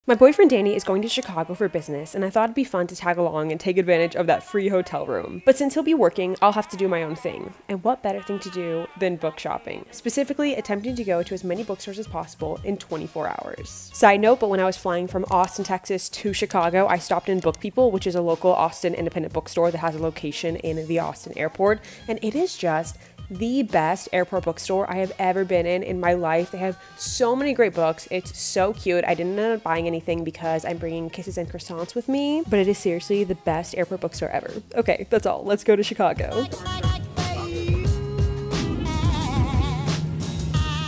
My boyfriend Danny is going to Chicago for business, and I thought it'd be fun to tag along and take advantage of that free hotel room. But since he'll be working, I'll have to do my own thing. And what better thing to do than book shopping? Specifically, attempting to go to as many bookstores as possible in 24 hours. Side note, but when I was flying from Austin, Texas to Chicago, I stopped in Book People, which is a local Austin independent bookstore that has a location in the Austin airport, and it is just the best airport bookstore I have ever been in my life. They have so many great books. It's so cute. I didn't end up buying anything because I'm bringing kisses and croissants with me, but it is seriously the best airport bookstore ever. Okay, that's all. Let's go to Chicago.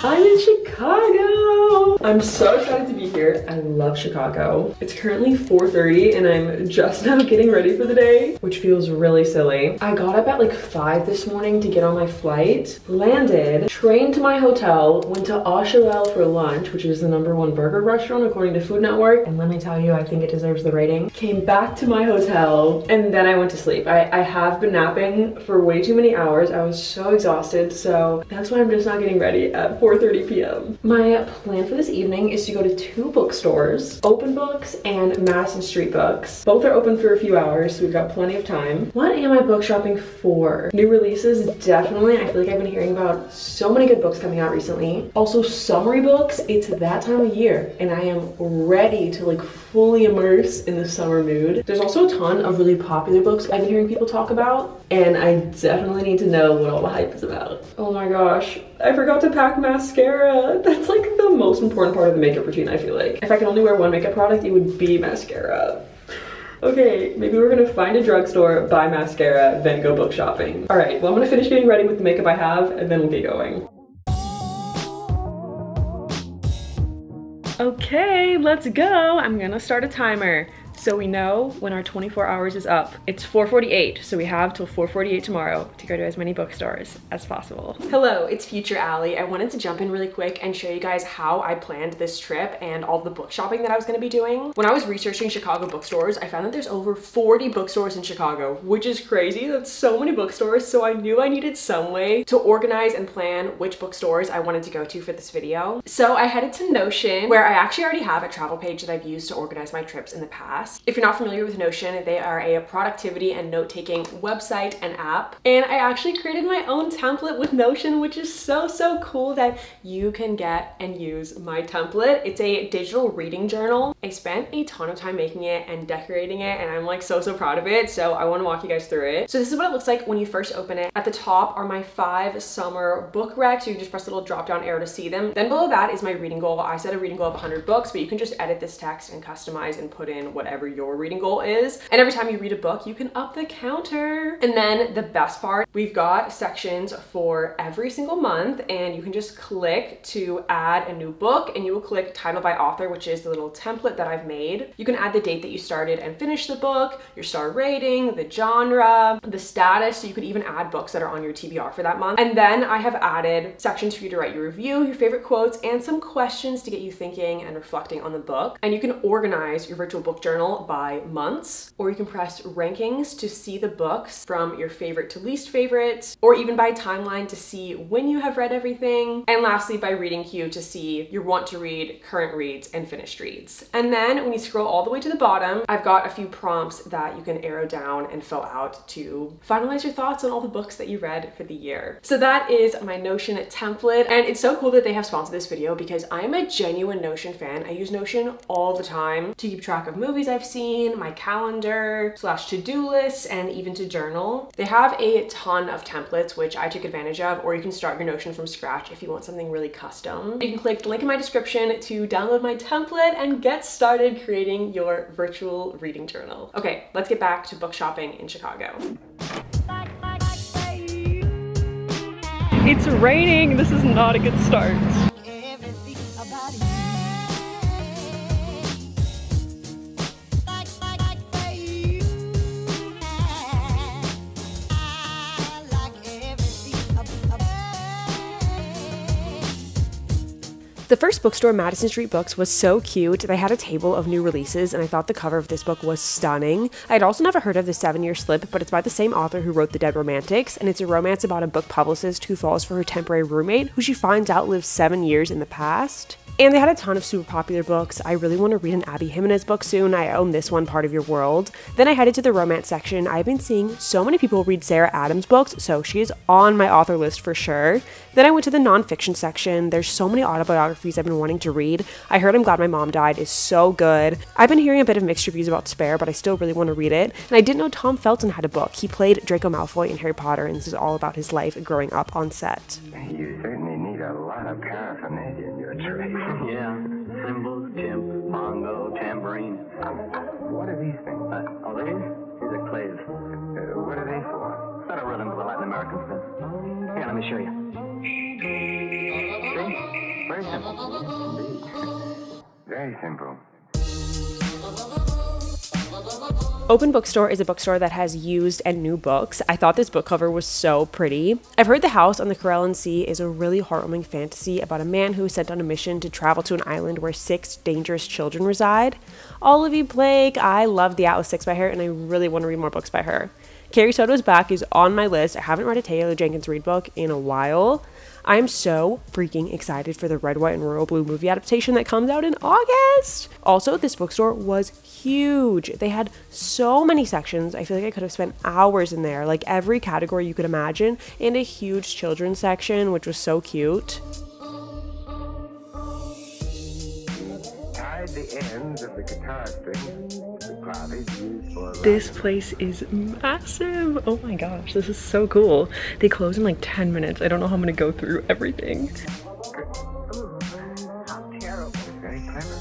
I'm in Chicago! I'm so excited to be here. I love Chicago. It's currently 4:30 and I'm just now getting ready for the day, which feels really silly. I got up at like 5 this morning to get on my flight, landed, trained to my hotel, went to Au Chevelle for lunch, which is the #1 burger restaurant according to Food Network, and let me tell you, I think it deserves the rating. Came back to my hotel and then I went to sleep. I have been napping for way too many hours. I was so exhausted, so that's why I'm just not getting ready at 4:30 p.m. My plan for this evening is to go to 2 bookstores, Open Books and Madison Street Books. Both are open for a few hours, so we've got plenty of time. What am I book shopping for? New releases, definitely. I feel like I've been hearing about so many good books coming out recently. Also summary books, it's that time of year and I am ready to like fully immerse in the summer mood. There's also a ton of really popular books I've been hearing people talk about, and I definitely need to know what all the hype is about. Oh my gosh, I forgot to pack mascara. That's like the most important part of the makeup routine, I feel like. If I could only wear one makeup product, it would be mascara. Okay, maybe we're gonna find a drugstore, buy mascara, then go book shopping. All right, well, I'm gonna finish getting ready with the makeup I have, and then we'll get going. Okay, let's go. I'm gonna start a timer so we know when our 24 hours is up. It's 4:48, so we have till 4:48 tomorrow to go to as many bookstores as possible. Hello, it's Future Ali. I wanted to jump in really quick and show you guys how I planned this trip and all the book shopping that I was gonna be doing. When I was researching Chicago bookstores, I found that there's over 40 bookstores in Chicago, which is crazy. That's so many bookstores, so I knew I needed some way to organize and plan which bookstores I wanted to go to for this video. So I headed to Notion, where I actually already have a travel page that I've used to organize my trips in the past. If you're not familiar with Notion, they are a productivity and note-taking website and app. And I actually created my own template with Notion, which is so cool that you can get and use my template. It's a digital reading journal. I spent a ton of time making it and decorating it, and I'm like so proud of it. So I want to walk you guys through it. So this is what it looks like when you first open it. At the top are my 5 summer book recs. You can just press the little drop-down arrow to see them. Then below that is my reading goal. I set a reading goal of 100 books, but you can just edit this text and customize and put in whatever your reading goal is. And every time you read a book, you can up the counter. And then the best part, we've got sections for every single month, and you can just click to add a new book, and you will click title by author, which is the little template that I've made. You can add the date that you started and finished the book, your star rating, the genre, the status, so you could even add books that are on your TBR for that month. And then I have added sections for you to write your review, your favorite quotes, and some questions to get you thinking and reflecting on the book. And you can organize your virtual book journal by months, or you can press rankings to see the books from your favorite to least favorite, or even by timeline to see when you have read everything. And lastly, by reading queue to see your want to read, current reads, and finished reads. And then when you scroll all the way to the bottom, I've got a few prompts that you can arrow down and fill out to finalize your thoughts on all the books that you read for the year. So that is my Notion template, and it's so cool that they have sponsored this video because I'm a genuine Notion fan. I use Notion all the time to keep track of movies I've seen, my calendar / to-do lists, and even to journal. They have a ton of templates, which I took advantage of, or you can start your Notion from scratch if you want something really custom. You can click the link in my description to download my template and get started creating your virtual reading journal. Okay, let's get back to book shopping in Chicago. It's raining. This is not a good start. The first bookstore, Madison Street Books, was so cute. They had a table of new releases, and I thought the cover of this book was stunning. I had also never heard of The 7-Year Slip, but it's by the same author who wrote The Dead Romantics, and it's a romance about a book publicist who falls for her temporary roommate, who she finds out lives 7 years in the past. And they had a ton of super popular books. I really want to read an Abby Jimenez book soon. I own this one, Part of Your World. Then I headed to the romance section. I've been seeing so many people read Sarah Adams books, so she is on my author list for sure. Then I went to the nonfiction section. There's so many autobiographies I've been wanting to read. I heard I'm Glad My Mom Died is so good. I've been hearing a bit of mixed reviews about Spare, but I still really want to read it. And I didn't know Tom Felton had a book. He played Draco Malfoy in Harry Potter, and this is all about his life growing up on set. You certainly need a lot of paraphernalia in your trade. Yeah, cymbals, timp, bongo, tambourine. What are these things? Oh, these are claves. What are they for? Set a rhythm for the Latin Americans. Here, let me show you. See? Very simple. Indeed. Very simple. Open Bookstore is a bookstore that has used and new books. I thought this book cover was so pretty. I've heard The House on the Corellan Sea is a really heartwarming fantasy about a man who is sent on a mission to travel to an island where 6 dangerous children reside. Olivia Blake, I love The Atlas 6 by her, and I really want to read more books by her. Carrie Soto's Back is on my list. I haven't read a Taylor Jenkins Reid book in a while. I'm so freaking excited for the Red, White, and Royal Blue movie adaptation that comes out in August. Also, this bookstore was huge. They had so many sections. I feel like I could have spent hours in there, like every category you could imagine, and a huge children's section, which was so cute. Tied the ends of the guitar strings to clavage used for This place is massive. Oh my gosh, this is so cool. They close in like 10 minutes. I don't know how I'm gonna go through everything. How terrible. Very clever.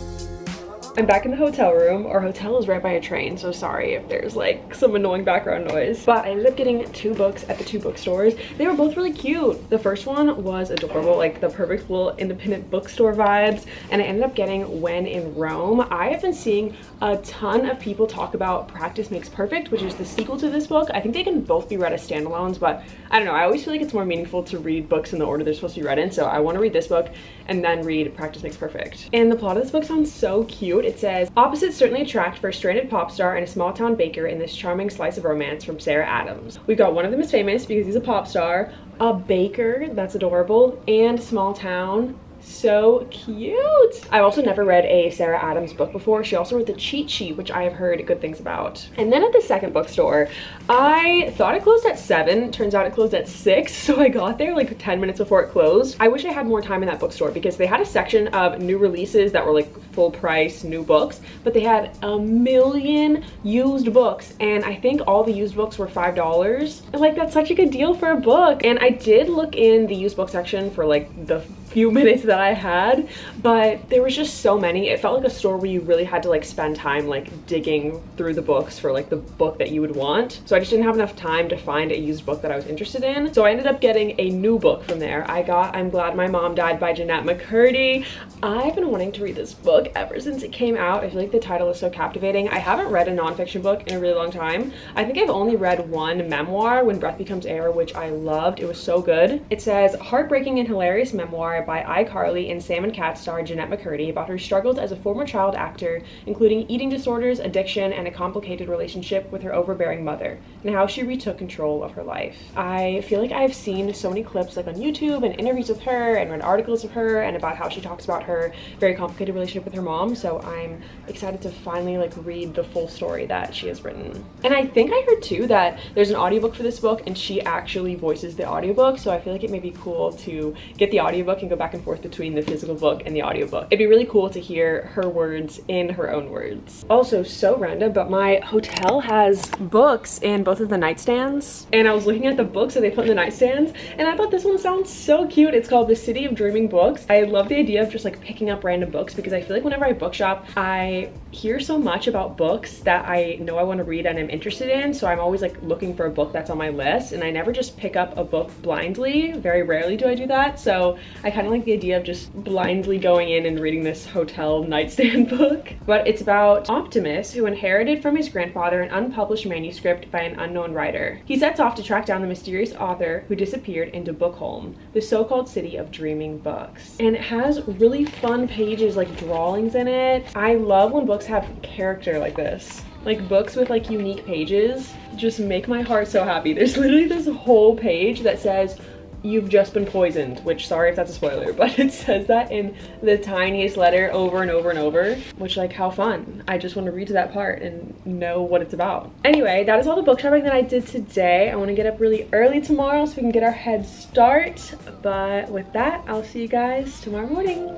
I'm back in the hotel room. Our hotel is right by a train, so sorry if there's like some annoying background noise. But I ended up getting 2 books at the 2 bookstores. They were both really cute. The first one was adorable, like the perfect little independent bookstore vibes, and I ended up getting When in Rome. I have been seeing a ton of people talk about Practice Makes Perfect, which is the sequel to this book. I think they can both be read as standalones, but I don't know. I always feel like it's more meaningful to read books in the order they're supposed to be read in, so I want to read this book and then read Practice Makes Perfect. And the plot of this book sounds so cute. It says, opposites certainly attract for a stranded pop star and a small town baker in this charming slice of romance from Sarah Adams. We've got one of them is famous because he's a pop star, a baker, that's adorable, and small town. So cute. I've also never read a Sarah Adams book before. She also wrote The Cheat Sheet, which I have heard good things about. And then at the second bookstore, I thought it closed at 7. Turns out it closed at 6. So I got there like 10 minutes before it closed. I wish I had more time in that bookstore because they had a section of new releases that were like full price new books, but they had a million used books, and I think all the used books were $5. And like, that's such a good deal for a book. And I did look in the used book section for like the few minutes that I had, but there was just so many. It felt like a store where you really had to like spend time like digging through the books for like the book that you would want. So I just didn't have enough time to find a used book that I was interested in. So I ended up getting a new book from there. I got I'm Glad My Mom Died by Jeanette McCurdy. I've been wanting to read this book ever since it came out. I feel like the title is so captivating. I haven't read a nonfiction book in a really long time. I think I've only read one memoir, When Breath Becomes Air, which I loved. It was so good. It says, heartbreaking and hilarious memoir by iCarly and Sam and Cat star Jeanette McCurdy about her struggles as a former child actor, including eating disorders, addiction, and a complicated relationship with her overbearing mother, and how she retook control of her life. I feel like I've seen so many clips like on YouTube and interviews with her and read articles of her and about how she talks about her very complicated relationship with her mom, so I'm excited to finally like read the full story that she has written. And I think I heard too that there's an audiobook for this book and she actually voices the audiobook, so I feel like it may be cool to get the audiobook and go back and forth between the physical book and the audiobook. It'd be really cool to hear her words in her own words. Also, so random, but my hotel has books in both of the nightstands, and I was looking at the books that they put in the nightstands, and I thought this one sounds so cute. It's called The City of Dreaming Books. I love the idea of just like picking up random books because I feel like whenever I bookshop, I hear so much about books that I know I want to read and I'm interested in, so I'm always like looking for a book that's on my list, and I never just pick up a book blindly. Very rarely do I do that, so I kind of like the idea of just blindly going in and reading this hotel nightstand book. But it's about Optimus, who inherited from his grandfather an unpublished manuscript by an unknown writer. He sets off to track down the mysterious author who disappeared into Bookholm, the so-called city of dreaming books. And it has really fun pages, like drawings in it. I love when books have character like this. Like books with like unique pages just make my heart so happy. There's literally this whole page that says you've just been poisoned, which, sorry if that's a spoiler, but it says that in the tiniest letter over and over and over, which, like, how fun. I just want to read to that part and know what it's about. Anyway, that is all the book shopping that I did today. I want to get up really early tomorrow so we can get our head start, but with that, I'll see you guys tomorrow morning.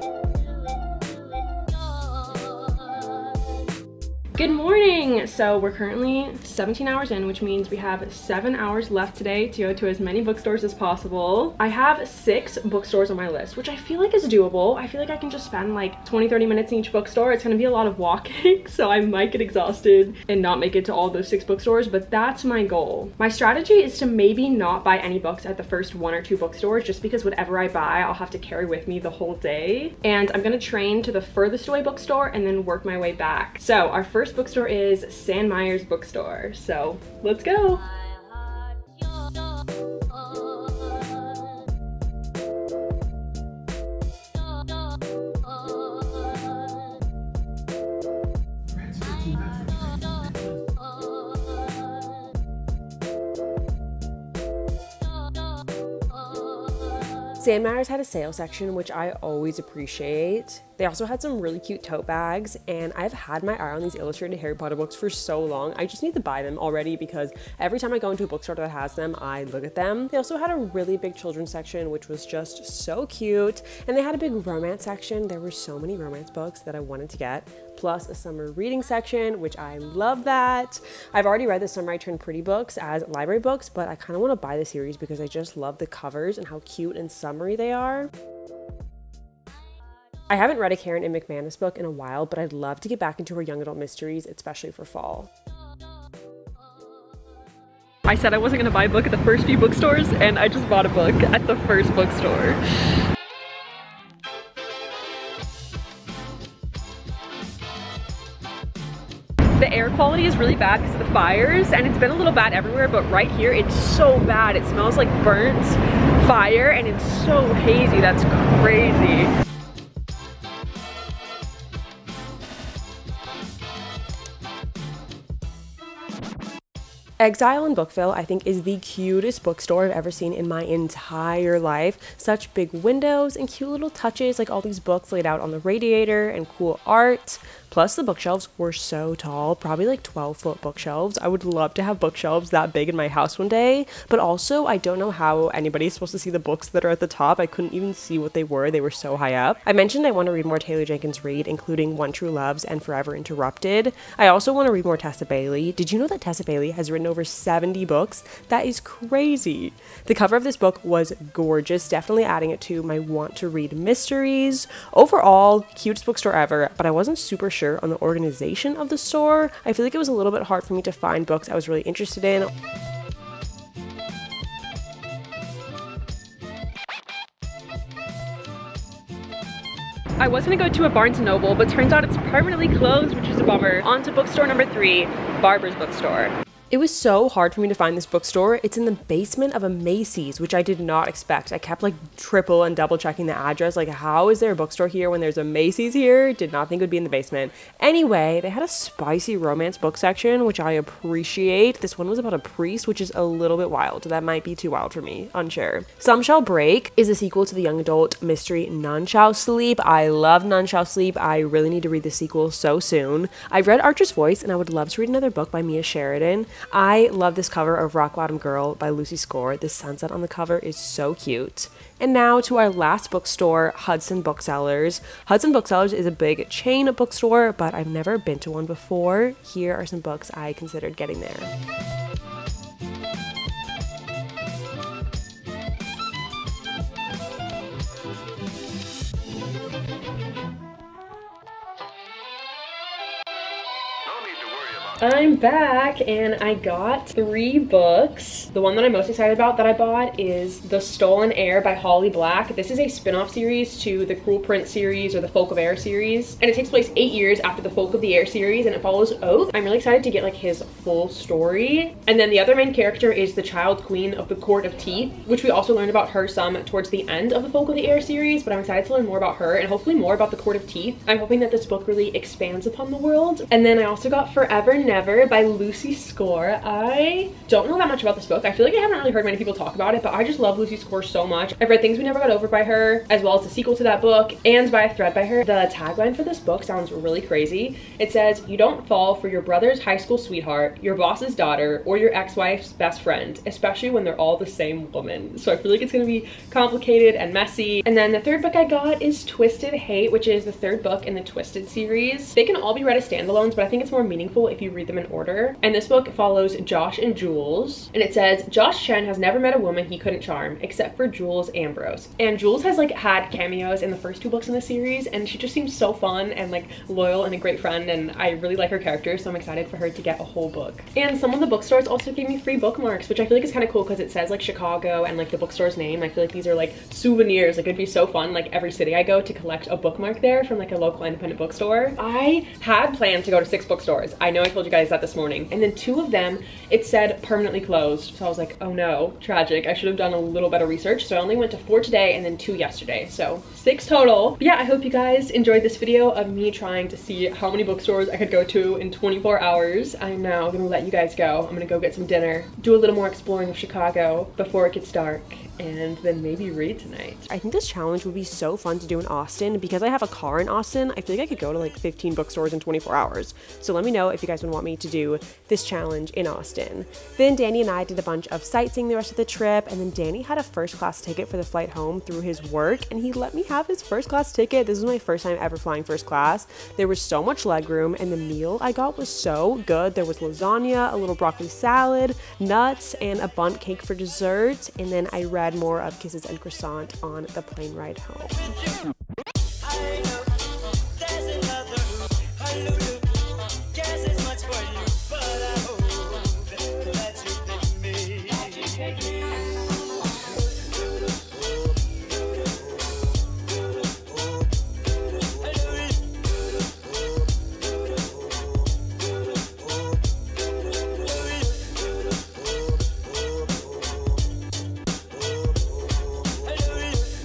Good morning! So we're currently 17 hours in, which means we have 7 hours left today to go to as many bookstores as possible. I have 6 bookstores on my list, which I feel like is doable. I feel like I can just spend like 20-30 minutes in each bookstore. It's gonna be a lot of walking, so I might get exhausted and not make it to all those 6 bookstores, but that's my goal. My strategy is to maybe not buy any books at the first 1 or 2 bookstores, just because whatever I buy, I'll have to carry with me the whole day. And I'm gonna train to the furthest away bookstore and then work my way back. So our first bookstore is San Myers Bookstore. So let's go. San Myers had a sale section, which I always appreciate. They also had some really cute tote bags, and I've had my eye on these illustrated Harry Potter books for so long. I just need to buy them already because every time I go into a bookstore that has them, I look at them. They also had a really big children's section, which was just so cute. And they had a big romance section. There were so many romance books that I wanted to get, plus a summer reading section, which I love that. I've already read the Summer I Turned Pretty books as library books, but I kind of want to buy the series because I just love the covers and how cute and summery they are. I haven't read a Karen M. McManus book in a while, but I'd love to get back into her young adult mysteries, especially for fall. I said I wasn't gonna buy a book at the first few bookstores, and I just bought a book at the first bookstore. The air quality is really bad because of the fires, and it's been a little bad everywhere, but right here it's so bad. It smells like burnt fire, and it's so hazy. That's crazy. Exile in Bookville, I think, is the cutest bookstore I've ever seen in my entire life. Such big windows and cute little touches, like all these books laid out on the radiator and cool art. Plus the bookshelves were so tall, probably like 12-foot bookshelves. I would love to have bookshelves that big in my house one day, but also I don't know how anybody's supposed to see the books that are at the top. I couldn't even see what they were so high up. I mentioned I want to read more Taylor Jenkins Reid, including One True Loves and Forever Interrupted. I also want to read more Tessa Bailey. Did you know that Tessa Bailey has written over 70 books? That is crazy. The cover of this book was gorgeous, definitely adding it to my want to read mysteries. Overall, cutest bookstore ever, but I wasn't super sure on the organization of the store. I feel like it was a little bit hard for me to find books I was really interested in. I was gonna go to a Barnes & Noble, but turns out it's permanently closed, which is a bummer. On to bookstore number 3, Barbara's Bookstore. It was so hard for me to find this bookstore. It's in the basement of a Macy's, which I did not expect. I kept like triple and double checking the address. Like, how is there a bookstore here when there's a Macy's here? Did not think it would be in the basement. Anyway, they had a spicy romance book section, which I appreciate. This one was about a priest, which is a little bit wild. That might be too wild for me, unsure. Some Shall Break is a sequel to the young adult mystery None Shall Sleep. I love None Shall Sleep. I really need to read the sequel so soon. I've read Archer's Voice, and I would love to read another book by Mia Sheridan. I love this cover of Rock Bottom Girl by Lucy Score. The sunset on the cover is so cute. And now to our last bookstore, Hudson Booksellers. Hudson Booksellers is a big chain bookstore, but I've never been to one before. Here are some books I considered getting there. I'm back and I got 3 books. The one that I'm most excited about that I bought is The Stolen Heir by Holly Black. This is a spin-off series to the Cruel Prince series or the Folk of Air series, and it takes place 8 years after the Folk of the Air series, and it follows Oath. I'm really excited to get like his full story. And then the other main character is the Child Queen of the Court of Teeth, which we also learned about her some towards the end of the Folk of the Air series, but I'm excited to learn more about her and hopefully more about the Court of Teeth. I'm hoping that this book really expands upon the world. And then I also got Forever Never by Lucy Score. I don't know that much about this book. I feel like I haven't really heard many people talk about it, but I just love Lucy Score so much. I've read Things We Never Got Over by her, as well as the sequel to that book, and by a thread by her. The tagline for this book sounds really crazy. It says, "You don't fall for your brother's high school sweetheart, your boss's daughter, or your ex-wife's best friend, especially when they're all the same woman." So I feel like it's gonna be complicated and messy. And then the third book I got is Twisted Hate, which is the third book in the Twisted series. They can all be read as standalones, but I think it's more meaningful if you read them in order. And this book follows Josh and Jules, and it says, "Josh Chen has never met a woman he couldn't charm, except for Jules Ambrose." And Jules has like had cameos in the first two books in the series, and she just seems so fun and like loyal and a great friend, and I really like her character, so I'm excited for her to get a whole book. And some of the bookstores also gave me free bookmarks, which I feel like is kind of cool because it says like Chicago and like the bookstore's name. I feel like these are like souvenirs. Like it'd be so fun like every city I go to collect a bookmark there from like a local independent bookstore. I had planned to go to 6 bookstores. I know I told you guys that this morning, and then 2 of them it said permanently closed, so I was like, oh no, tragic. I should have done a little better research, so I only went to 4 today and then 2 yesterday, so 6 total. But yeah, I hope you guys enjoyed this video of me trying to see how many bookstores I could go to in 24 hours. I'm now gonna let you guys go. I'm gonna go get some dinner, do a little more exploring of Chicago before it gets dark, and then maybe read tonight. I think this challenge would be so fun to do in Austin. Because I have a car in Austin, I feel like I could go to like 15 bookstores in 24 hours. So let me know if you guys would want me to do this challenge in Austin. Then Danny and I did a bunch of sightseeing the rest of the trip, and then Danny had a first class ticket for the flight home through his work, and he let me have his first class ticket. This was my first time ever flying first class. There was so much legroom, and the meal I got was so good. There was lasagna, a little broccoli salad, nuts, and a bundt cake for dessert, and then I read more of Kisses and Croissant on the plane ride home.